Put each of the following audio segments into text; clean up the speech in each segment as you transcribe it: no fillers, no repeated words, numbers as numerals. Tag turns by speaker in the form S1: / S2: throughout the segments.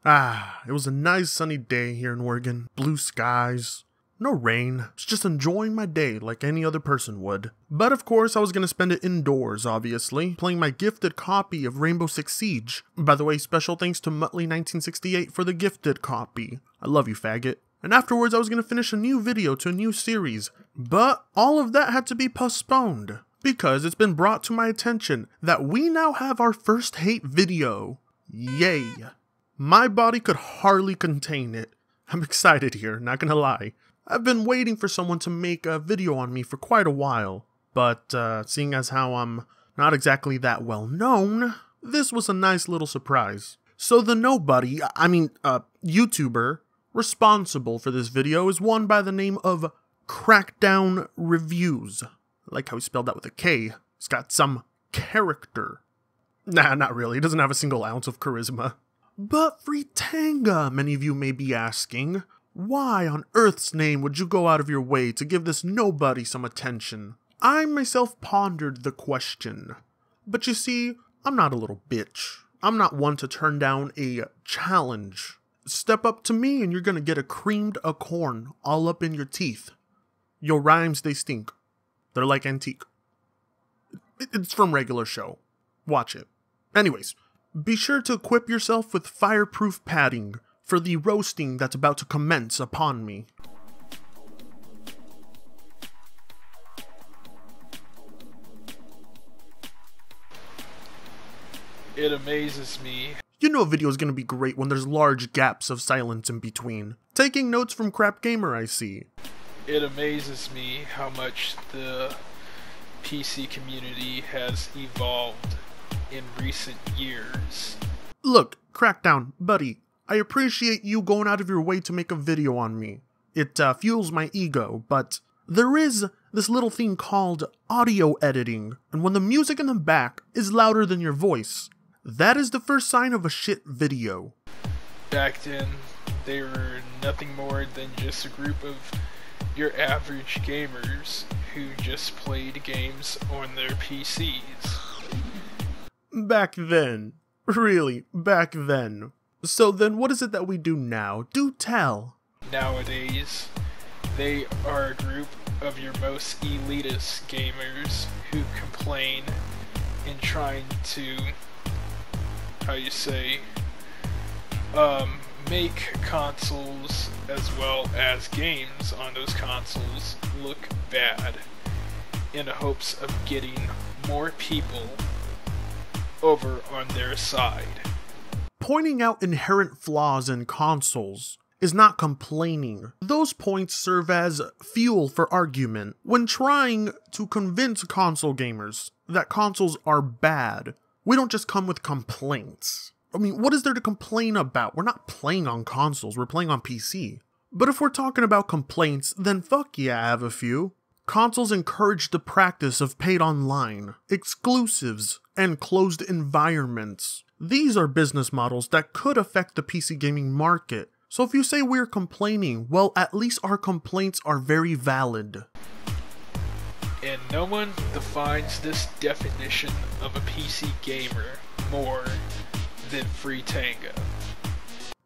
S1: It was a nice sunny day here in Oregon. Blue skies. No rain. I was just enjoying my day like any other person would. But of course, I was going to spend it indoors, obviously, playing my gifted copy of Rainbow Six Siege. By the way, special thanks to Muttley1968 for the gifted copy. I love you, faggot. And afterwards, I was going to finish a new video to a new series. But all of that had to be postponed, because it's been brought to my attention that we now have our first hate video. Yay. My body could hardly contain it. I'm excited here, not gonna lie. I've been waiting for someone to make a video on me for quite a while, but seeing as how I'm not exactly that well known, this was a nice little surprise. So the YouTuber responsible for this video is one by the name of Crackdown Reviews. I like how he spelled that with a K. It's got some character. Nah, not really. He doesn't have a single ounce of charisma. But Fritanga, many of you may be asking, why on earth's name would you go out of your way to give this nobody some attention? I myself pondered the question. But you see, I'm not a little bitch. I'm not one to turn down a challenge. Step up to me and you're gonna get a creamed acorn all up in your teeth. Your rhymes, they stink. They're like antique. It's from regular show. Watch it. Anyways, be sure to equip yourself with fireproof padding for the roasting that's about to commence upon me.
S2: It amazes me.
S1: You know a video is going to be great when there's large gaps of silence in between. Taking notes from Crap Gamer, I see.
S2: It amazes me how much the PC community has evolved in recent years.
S1: Look, Crackdown, buddy, I appreciate you going out of your way to make a video on me. It fuels my ego, but there is this little thing called audio editing, and when the music in the back is louder than your voice, that is the first sign of a shit video.
S2: Back then, they were nothing more than just a group of your average gamers who just played games on their PCs.
S1: Back then. Really, back then. So then what is it that we do now? Do tell.
S2: Nowadays, they are a group of your most elitist gamers who complain in trying to, make consoles as well as games on those consoles look bad in the hopes of getting more people over on their side.
S1: Pointing out inherent flaws in consoles is not complaining. Those points serve as fuel for argument when trying to convince console gamers that consoles are bad. We don't just come with complaints. I mean, what is there to complain about? We're not playing on consoles, we're playing on PC. But if we're talking about complaints, then fuck yeah, I have a few. Consoles encourage the practice of paid online, exclusives, and closed environments. These are business models that could affect the PC gaming market. So if you say we're complaining, well, at least our complaints are very valid.
S2: And no one defines this definition of a PC gamer more than Fritanga.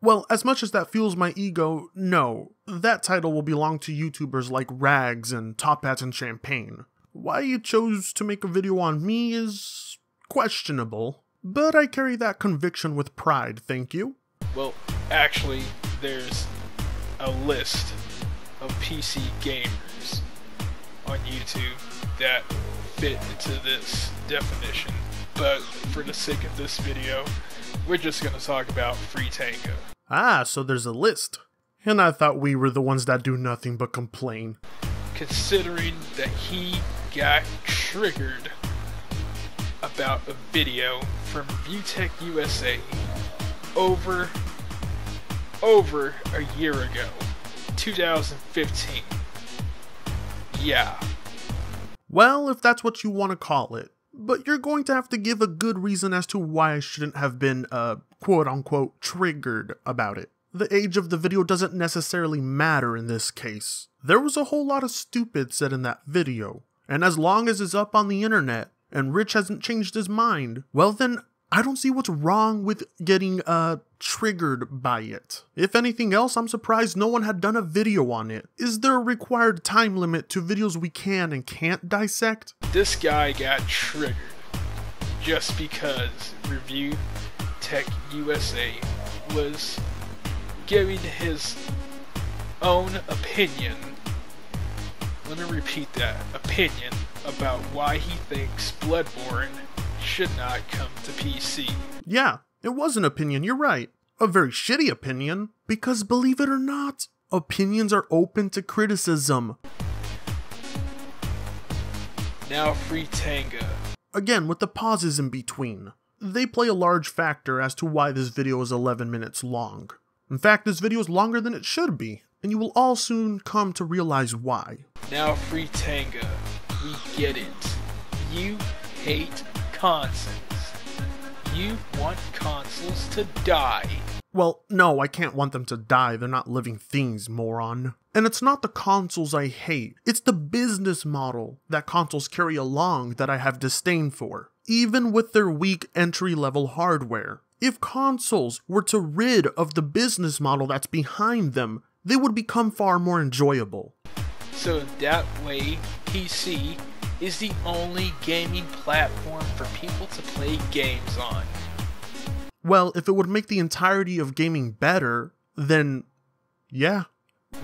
S1: Well, as much as that fuels my ego, no, that title will belong to YouTubers like Rags and Top Hats and Champagne. Why you chose to make a video on me is questionable, but I carry that conviction with pride, thank you.
S2: Well, actually, there's a list of PC gamers on YouTube that fit into this definition, but for the sake of this video, we're just gonna talk about Fritanga.
S1: Ah, so there's a list. And I thought we were the ones that do nothing but complain.
S2: Considering that he got triggered about a video from ViewTech USA over a year ago, 2015. Yeah.
S1: Well, if that's what you want to call it. But you're going to have to give a good reason as to why I shouldn't have been, quote-unquote, triggered about it. The age of the video doesn't necessarily matter in this case. There was a whole lot of stupid said in that video, and as long as it's up on the internet, and Rich hasn't changed his mind, well then, I don't see what's wrong with getting triggered by it. If anything else, I'm surprised no one had done a video on it. Is there a required time limit to videos we can and can't dissect?
S2: This guy got triggered just because Review Tech USA was giving his own opinion. Let me repeat that. Opinion about why he thinks Bloodborne should not come to PC.
S1: Yeah, it was an opinion, you're right. A very shitty opinion, because believe it or not, opinions are open to criticism.
S2: Now free Tanga.
S1: Again, with the pauses in between. They play a large factor as to why this video is 11 minutes long. In fact, this video is longer than it should be, and you will all soon come to realize why.
S2: Now free Tanga. We get it. You hate consoles. You want consoles to die.
S1: Well, no, I can't want them to die. They're not living things, moron. And it's not the consoles I hate. It's the business model that consoles carry along that I have disdain for. Even with their weak entry-level hardware. If consoles were to rid of the business model that's behind them, they would become far more enjoyable.
S2: So that way, PC is the only gaming platform for people to play games on.
S1: Well, if it would make the entirety of gaming better, then yeah.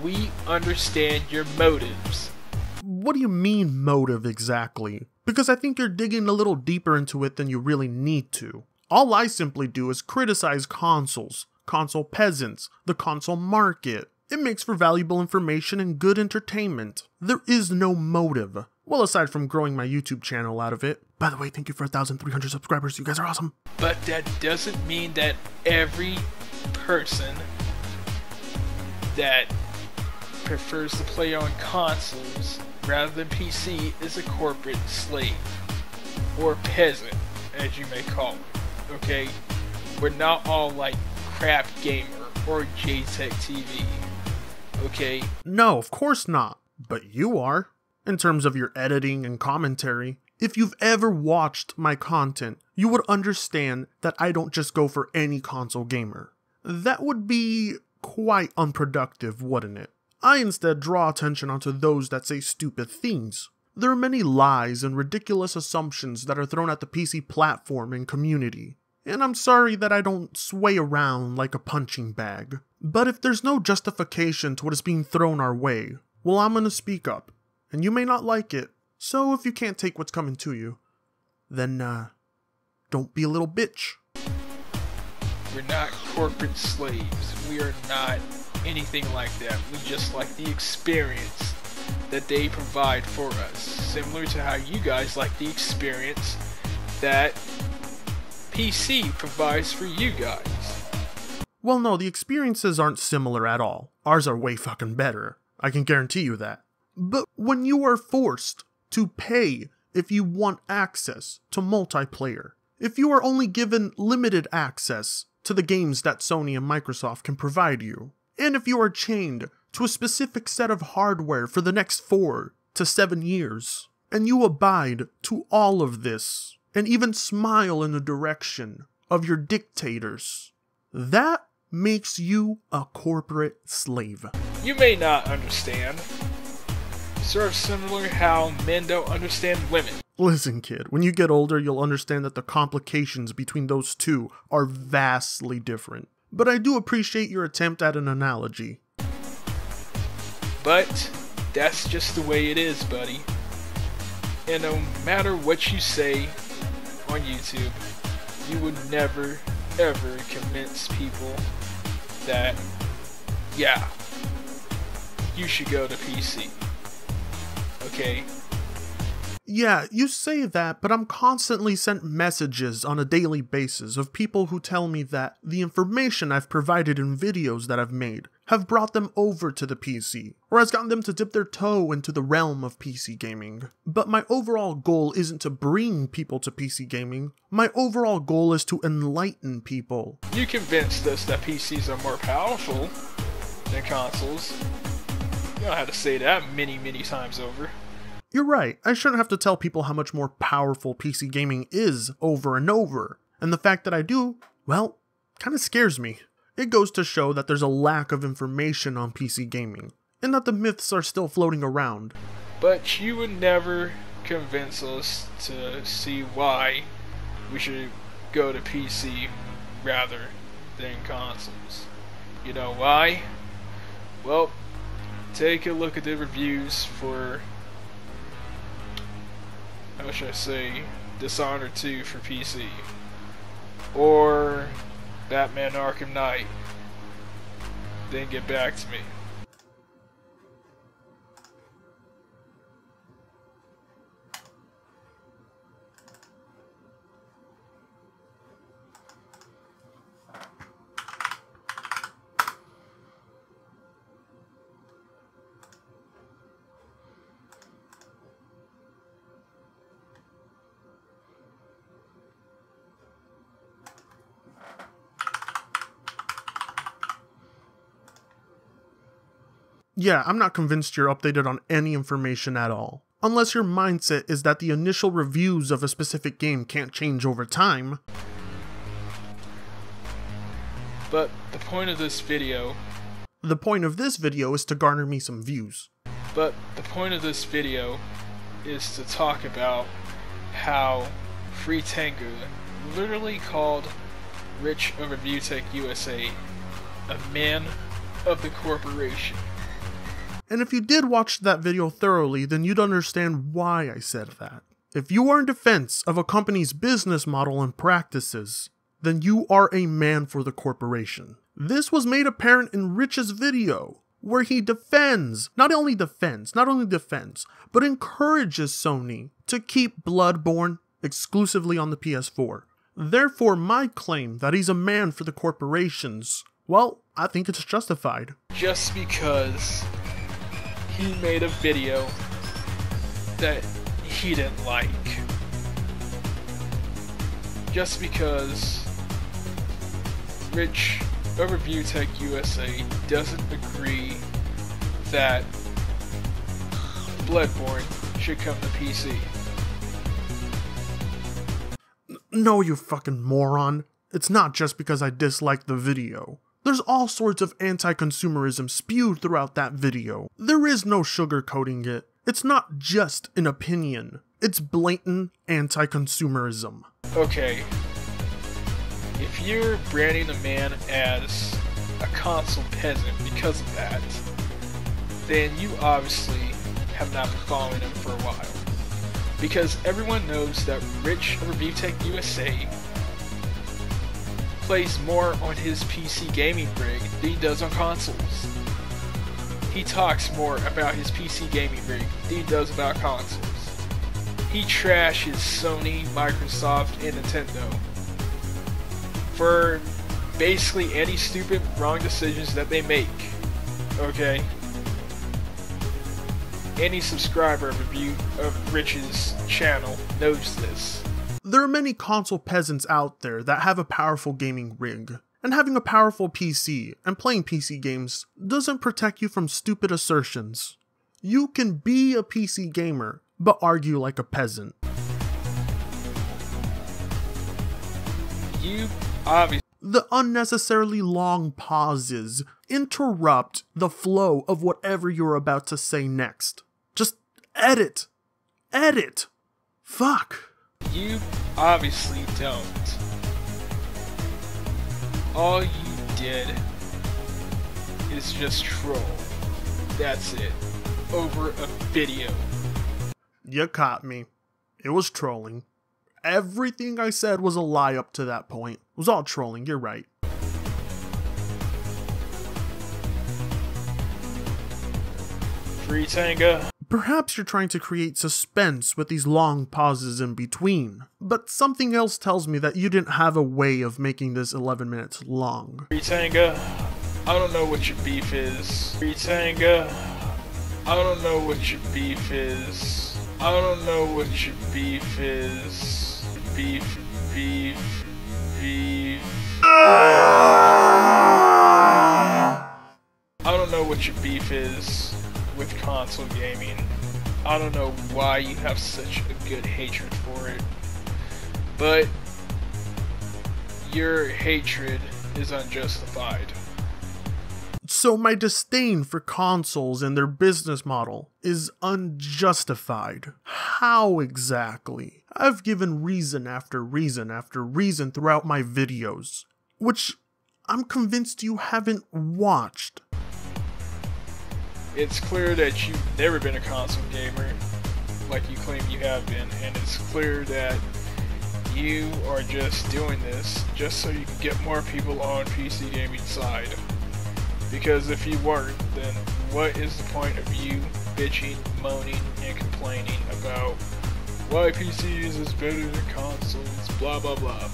S2: We understand your motives.
S1: What do you mean motive exactly? Because I think you're digging a little deeper into it than you really need to. All I simply do is criticize consoles, console peasants, the console market. It makes for valuable information and good entertainment. There is no motive. Well, aside from growing my YouTube channel out of it. By the way, thank you for 1,300 subscribers. You guys are awesome.
S2: But that doesn't mean that every person that prefers to play on consoles rather than PC is a corporate slave. Or peasant, as you may call it. Okay? We're not all like Crap Gamer or JTech TV. Okay?
S1: No, of course not. But you are. In terms of your editing and commentary. If you've ever watched my content, you would understand that I don't just go for any console gamer. That would be quite unproductive, wouldn't it? I instead draw attention onto those that say stupid things. There are many lies and ridiculous assumptions that are thrown at the PC platform and community. And I'm sorry that I don't sway around like a punching bag. But if there's no justification to what is being thrown our way, well, I'm gonna speak up. And you may not like it, so if you can't take what's coming to you, then, don't be a little bitch.
S2: We're not corporate slaves. We are not anything like that. We just like the experience that they provide for us. Similar to how you guys like the experience that PC provides for you guys.
S1: Well, no, the experiences aren't similar at all. Ours are way fucking better. I can guarantee you that. But when you are forced to pay if you want access to multiplayer, if you are only given limited access to the games that Sony and Microsoft can provide you, and if you are chained to a specific set of hardware for the next 4 to 7 years, and you abide to all of this, and even smile in the direction of your dictators, that makes you a corporate slave.
S2: You may not understand. Sort of similar how men don't understand women.
S1: Listen, kid, when you get older, you'll understand that the complications between those two are vastly different. But I do appreciate your attempt at an analogy.
S2: But that's just the way it is, buddy. And no matter what you say on YouTube, you would never, ever convince people that, yeah, you should go to PC. Okay?
S1: Yeah, you say that, but I'm constantly sent messages on a daily basis of people who tell me that the information I've provided in videos that I've made have brought them over to the PC, or has gotten them to dip their toe into the realm of PC gaming. But my overall goal isn't to bring people to PC gaming, my overall goal is to enlighten people.
S2: You convinced us that PCs are more powerful than consoles. You don't have to say that many, many times over.
S1: You're right, I shouldn't have to tell people how much more powerful PC gaming is over and over. And the fact that I do, well, kind of scares me. It goes to show that there's a lack of information on PC gaming, and that the myths are still floating around.
S2: But you would never convince us to see why we should go to PC rather than consoles. You know why? Well, take a look at the reviews for, how should I say, Dishonored 2 for PC, or Batman Arkham Knight, then get back to me.
S1: Yeah, I'm not convinced you're updated on any information at all. Unless your mindset is that the initial reviews of a specific game can't change over time.
S2: But the point of this video...
S1: The point of this video is to garner me some views.
S2: But the point of this video is to talk about how Free Tango literally called Rich of Review Tech USA a man of the corporation.
S1: And if you did watch that video thoroughly, then you'd understand why I said that. If you are in defense of a company's business model and practices, then you are a man for the corporation. This was made apparent in Rich's video, where he not only defends, but encourages Sony to keep Bloodborne exclusively on the PS4. Therefore, my claim that he's a man for the corporations, well, I think it's justified.
S2: Just because he made a video that he didn't like. Just because Rich of Review Tech USA doesn't agree that Bloodborne should come to PC.
S1: No, you fucking moron. It's not just because I dislike the video. There's all sorts of anti-consumerism spewed throughout that video. There is no sugarcoating it. It's not just an opinion. It's blatant anti-consumerism.
S2: Okay. If you're branding a man as a console peasant because of that, then you obviously have not been following him for a while. Because everyone knows that Rich of Review Tech USA plays more on his PC gaming rig than he does on consoles. He talks more about his PC gaming rig than he does about consoles. He trashes Sony, Microsoft, and Nintendo for basically any stupid wrong decisions that they make. Okay? Any subscriber of Rich's channel knows this.
S1: There are many console peasants out there that have a powerful gaming rig, and having a powerful PC and playing PC games doesn't protect you from stupid assertions. You can be a PC gamer, but argue like a peasant.
S2: You obviously...
S1: The unnecessarily long pauses interrupt the flow of whatever you're about to say next. Just edit. Edit. Fuck.
S2: You obviously don't. All you did is just troll. That's it. Over a video.
S1: You caught me. It was trolling. Everything I said was a lie up to that point. It was all trolling, you're right.
S2: Free Tango.
S1: Perhaps you're trying to create suspense with these long pauses in between, but something else tells me that you didn't have a way of making this 11 minutes long.
S2: Free Tango. I don't know what your beef is. Free Tango. I don't know what your beef is. I don't know what your beef is. Beef. I don't know what your beef is with console gaming. I don't know why you have such a good hatred for it. But your hatred is unjustified.
S1: So my disdain for consoles and their business model is unjustified. How exactly? I've given reason after reason after reason throughout my videos, which I'm convinced you haven't watched.
S2: It's clear that you've never been a console gamer, like you claim you have been, and it's clear that you are just doing this just so you can get more people on PC gaming side. Because if you weren't, then what is the point of you bitching, moaning, and complaining about why PCs is better than consoles, blah blah blah.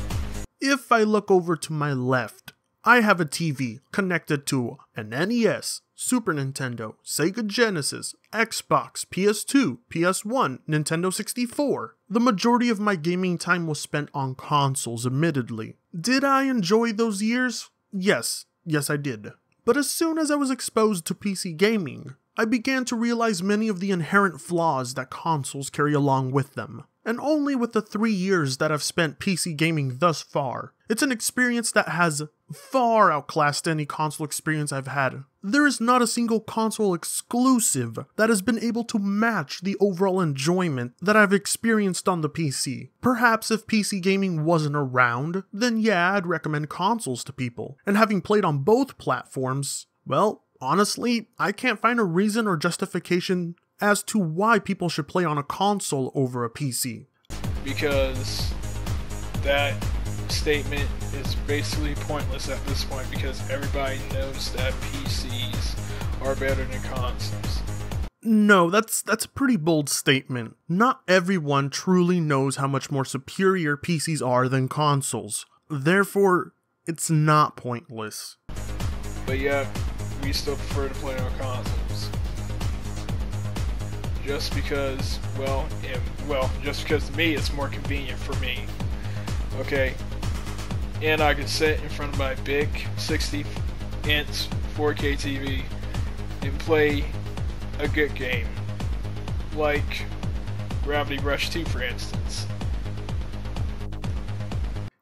S1: If I look over to my left, I have a TV connected to an NES, Super Nintendo, Sega Genesis, Xbox, PS2, PS1, Nintendo 64. The majority of my gaming time was spent on consoles, admittedly. Did I enjoy those years? Yes I did. But as soon as I was exposed to PC gaming, I began to realize many of the inherent flaws that consoles carry along with them. And only with the 3 years that I've spent PC gaming thus far, it's an experience that has far outclassed any console experience I've had. There is not a single console exclusive that has been able to match the overall enjoyment that I've experienced on the PC. Perhaps if PC gaming wasn't around, then yeah, I'd recommend consoles to people. And having played on both platforms, well, honestly, I can't find a reason or justification as to why people should play on a console over a PC.
S2: Because that statement is basically pointless at this point, because everybody knows that PCs are better than consoles.
S1: No, that's a pretty bold statement. Not everyone truly knows how much more superior PCs are than consoles. Therefore, it's not pointless.
S2: But yeah, we still prefer to play on consoles. Just because, just because to me it's more convenient for me. Okay? And I can sit in front of my big 60-inch 4K TV and play a good game. Like Gravity Rush 2, for instance.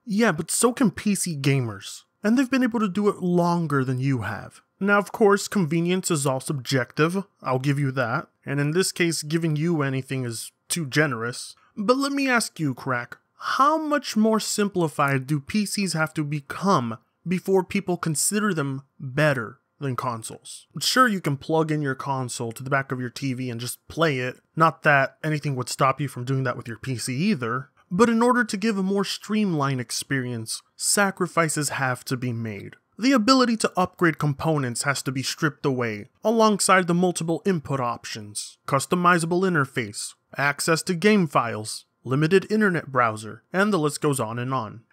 S1: Yeah, but so can PC gamers. And they've been able to do it longer than you have. Now, of course, convenience is all subjective, I'll give you that, and in this case, giving you anything is too generous. But let me ask you, Crack, how much more simplified do PCs have to become before people consider them better than consoles? Sure, you can plug in your console to the back of your TV and just play it, not that anything would stop you from doing that with your PC either, but in order to give a more streamlined experience, sacrifices have to be made. The ability to upgrade components has to be stripped away, alongside the multiple input options, customizable interface, access to game files, limited internet browser, and the list goes on.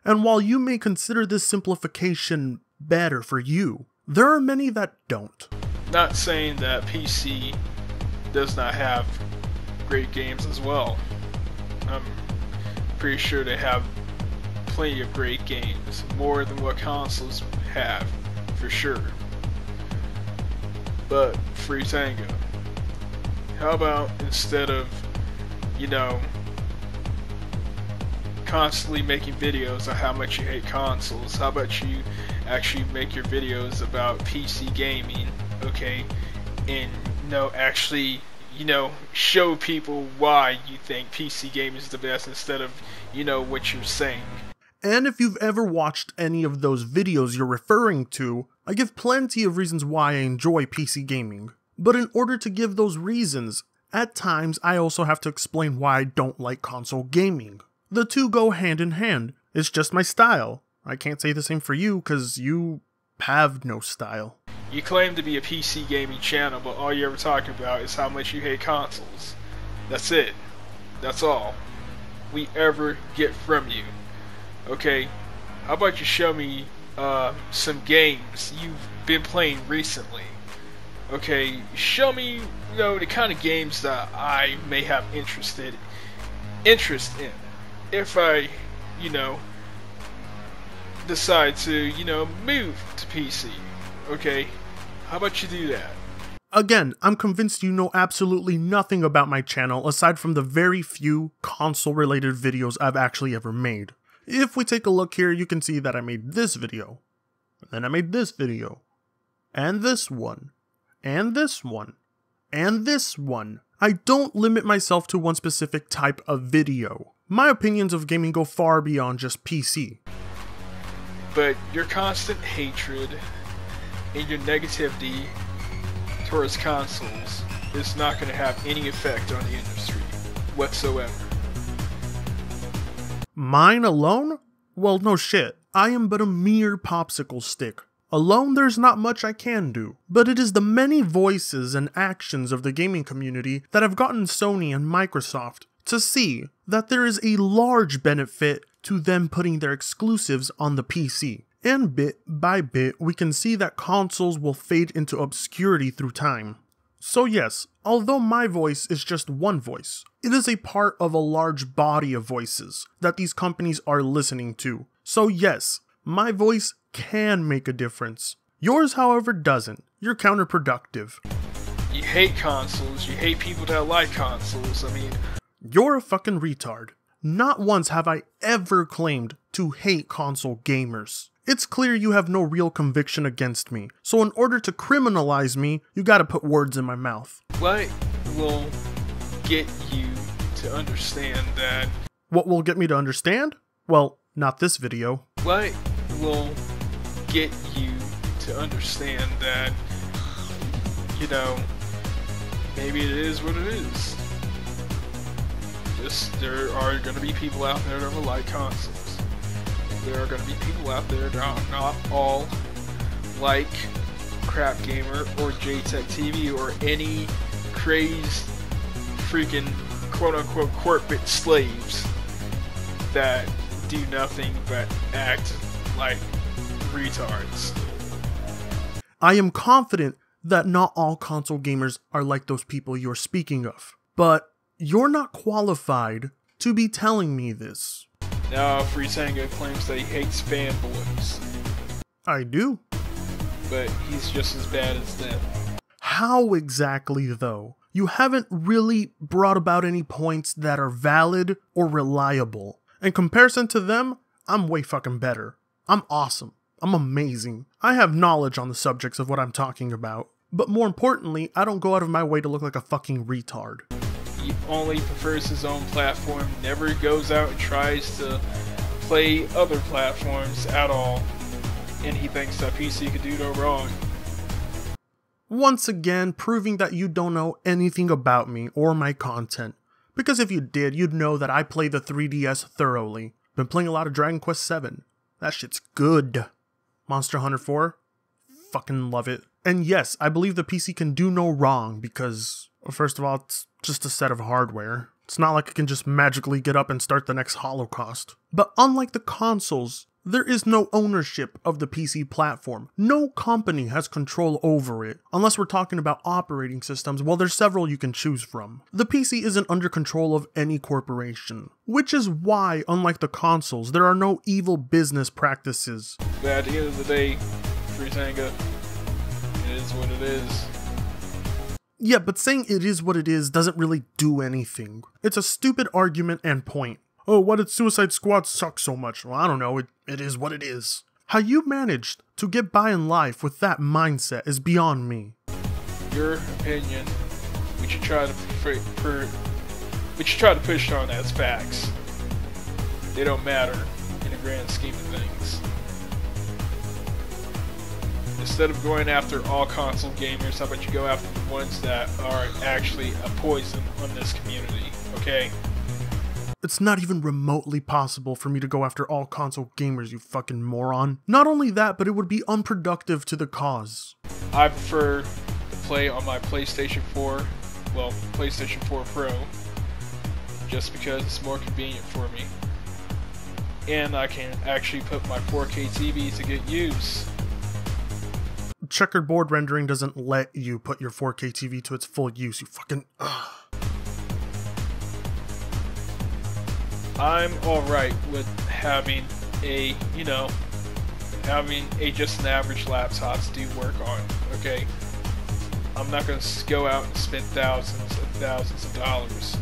S1: And while you may consider this simplification better for you, there are many that don't.
S2: Not saying that PC does not have great games as well. I'm pretty sure they have plenty of great games, more than what consoles have, for sure. But free tango. How about instead of, constantly making videos on how much you hate consoles, how about you actually make your videos about PC gaming, okay? And actually, show people why you think PC gaming is the best instead of, what you're saying.
S1: And if you've ever watched any of those videos you're referring to, I give plenty of reasons why I enjoy PC gaming. But in order to give those reasons, at times I also have to explain why I don't like console gaming. The two go hand in hand. It's just my style. I can't say the same for you, cause you have no style.
S2: You claim to be a PC gaming channel, but all you ever talk about is how much you hate consoles. That's it. That's all we ever get from you. Okay, how about you show me some games you've been playing recently? Okay, show me, the kind of games that I may have interest in. If I, decide to, move to PC. Okay, how about you do that?
S1: Again, I'm convinced you know absolutely nothing about my channel aside from the very few console-related videos I've actually ever made. If we take a look here, you can see that I made this video, and then I made this video, and this one, and this one, and this one. I don't limit myself to one specific type of video. My opinions of gaming go far beyond just PC.
S2: But your constant hatred and your negativity towards consoles is not going to have any effect on the industry whatsoever.
S1: Mine alone? Well, no shit. I am but a mere popsicle stick. Alone, there's not much I can do, but it is the many voices and actions of the gaming community that have gotten Sony and Microsoft to see that there is a large benefit to them putting their exclusives on the PC. And bit by bit, we can see that consoles will fade into obscurity through time. So yes, although my voice is just one voice, it is a part of a large body of voices that these companies are listening to. So yes, my voice can make a difference. Yours, however, doesn't. You're counterproductive.
S2: You hate consoles, you hate people that like consoles,
S1: You're a fucking retard. Not once have I ever claimed to hate console gamers. It's clear you have no real conviction against me, so in order to criminalize me, you gotta put words in my mouth.
S2: What will get you to understand that?
S1: What will get me to understand? Well, not this video.
S2: What will get you to understand that, maybe it is what it is. Just, there are going to be people out there that will like consoles. There are going to be people out there that are not all like Crap Gamer or JTech TV or any crazed freaking quote-unquote corporate slaves that do nothing but act like retards.
S1: I am confident that not all console gamers are like those people you're speaking of, but you're not qualified to be telling me this.
S2: Now, Freetango claims that he hates fanboys.
S1: I do.
S2: But he's just as bad as them.
S1: How exactly, though? You haven't really brought about any points that are valid or reliable. In comparison to them, I'm way fucking better. I'm awesome. I'm amazing. I have knowledge on the subjects of what I'm talking about. But more importantly, I don't go out of my way to look like a fucking retard.
S2: He only prefers his own platform, never goes out and tries to play other platforms at all. And he thinks that PC could do no wrong.
S1: Once again, proving that you don't know anything about me or my content. Because if you did, you'd know that I play the 3DS thoroughly. Been playing a lot of Dragon Quest VII. That shit's good. Monster Hunter 4? Fucking love it. And yes, I believe the PC can do no wrong because, first of all, it's just a set of hardware. It's not like it can just magically get up and start the next Holocaust. But unlike the consoles, there is no ownership of the PC platform. No company has control over it, unless we're talking about operating systems. Well, there's several you can choose from. The PC isn't under control of any corporation, which is why, unlike the consoles, there are no evil business practices.
S2: But at the end of the day, Freetango, it is what it is.
S1: Yeah, but saying it is what it is doesn't really do anything. It's a stupid argument and point. Oh, why did Suicide Squad suck so much? Well, I don't know, it is what it is. How you managed to get by in life with that mindset is beyond me.
S2: Your opinion, we should try to push on as facts. They don't matter in the grand scheme of things. Instead of going after all console gamers, how about you go after the ones that are actually a poison on this community, okay?
S1: It's not even remotely possible for me to go after all console gamers, you fucking moron. Not only that, but it would be unproductive to the cause.
S2: I prefer to play on my PlayStation 4, well, PlayStation 4 Pro, just because it's more convenient for me. And I can actually put my 4K TV to good use.
S1: Checkerboard rendering doesn't let you put your 4K TV to its full use, you fucking
S2: I'm alright with having a, just an average laptop to do work on, okay? I'm not going to go out and spend thousands and thousands of dollars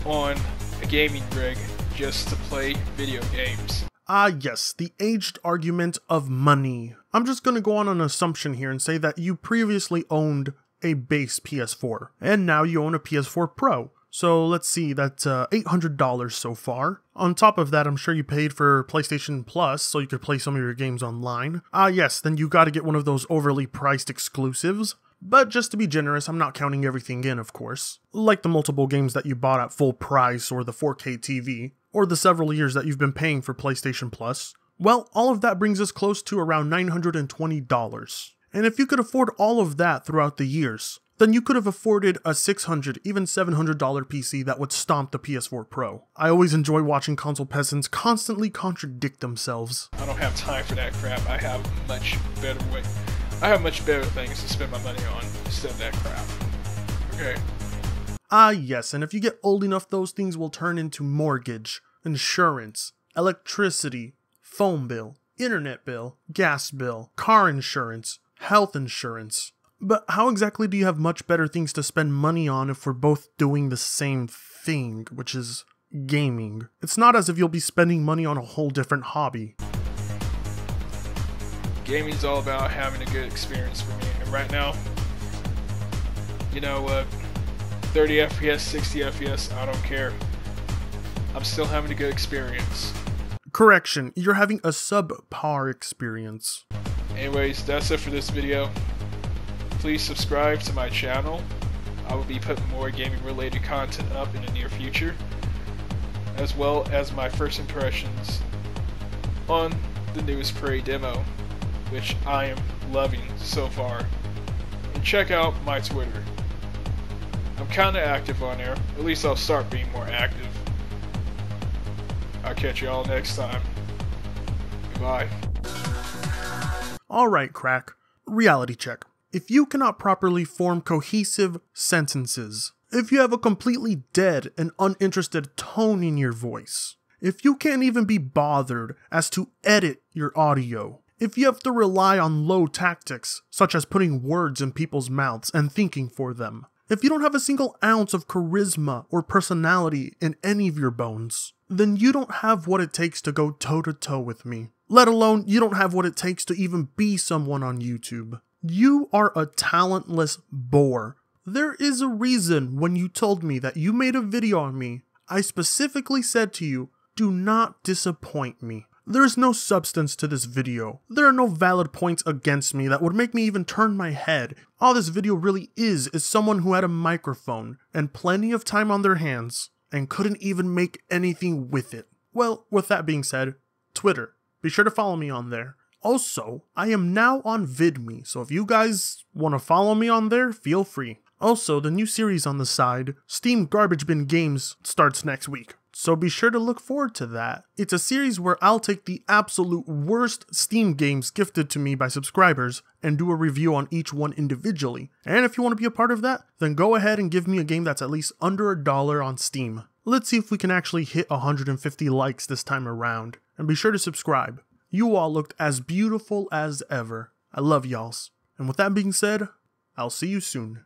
S2: on a gaming rig just to play video games.
S1: Ah yes, the aged argument of money. I'm just gonna go on an assumption here and say that you previously owned a base PS4, and now you own a PS4 Pro. So let's see, that's $800 so far. On top of that, I'm sure you paid for PlayStation Plus so you could play some of your games online. Ah yes, then you gotta get one of those overly priced exclusives. But just to be generous, I'm not counting everything in, of course. Like the multiple games that you bought at full price, or the 4K TV, or the several years that you've been paying for PlayStation Plus. Well, all of that brings us close to around $920. And if you could afford all of that throughout the years, then you could have afforded a $600, even $700 PC that would stomp the PS4 Pro. I always enjoy watching console peasants constantly contradict themselves.
S2: I don't have time for that crap. I have much better things to spend my money on instead of that crap. Okay?
S1: Ah yes, and if you get old enough, those things will turn into mortgage, insurance, electricity, phone bill, internet bill, gas bill, car insurance, health insurance. But how exactly do you have much better things to spend money on if we're both doing the same thing, which is gaming? It's not as if you'll be spending money on a whole different hobby.
S2: Gaming's all about having a good experience for me, and right now, you know what, 30 FPS, 60 FPS, I don't care. I'm still having a good experience.
S1: Correction, you're having a subpar experience.
S2: Anyways, that's it for this video. Please subscribe to my channel. I will be putting more gaming related content up in the near future, as well as my first impressions on the newest Prey demo, which I am loving so far. And check out my Twitter. I'm kinda active on there. At least I'll start being more active. I'll catch you all next time. Goodbye.
S1: Alright, Crack. Reality check. If you cannot properly form cohesive sentences, if you have a completely dead and uninterested tone in your voice, if you can't even be bothered as to edit your audio, if you have to rely on low tactics, such as putting words in people's mouths and thinking for them, if you don't have a single ounce of charisma or personality in any of your bones, then you don't have what it takes to go toe-to-toe with me. Let alone, you don't have what it takes to even be someone on YouTube. You are a talentless bore. There is a reason when you told me that you made a video on me, I specifically said to you, do not disappoint me. There is no substance to this video. There are no valid points against me that would make me even turn my head. All this video really is someone who had a microphone and plenty of time on their hands and couldn't even make anything with it. Well, with that being said, Twitter. Be sure to follow me on there. Also, I am now on VidMe, so if you guys want to follow me on there, feel free. Also, the new series on the side, Steam Garbage Bin Games, starts next week. So be sure to look forward to that. It's a series where I'll take the absolute worst Steam games gifted to me by subscribers and do a review on each one individually. And if you want to be a part of that, then go ahead and give me a game that's at least under $1 on Steam. Let's see if we can actually hit 150 likes this time around. And be sure to subscribe. You all looked as beautiful as ever. I love y'alls. And with that being said, I'll see you soon.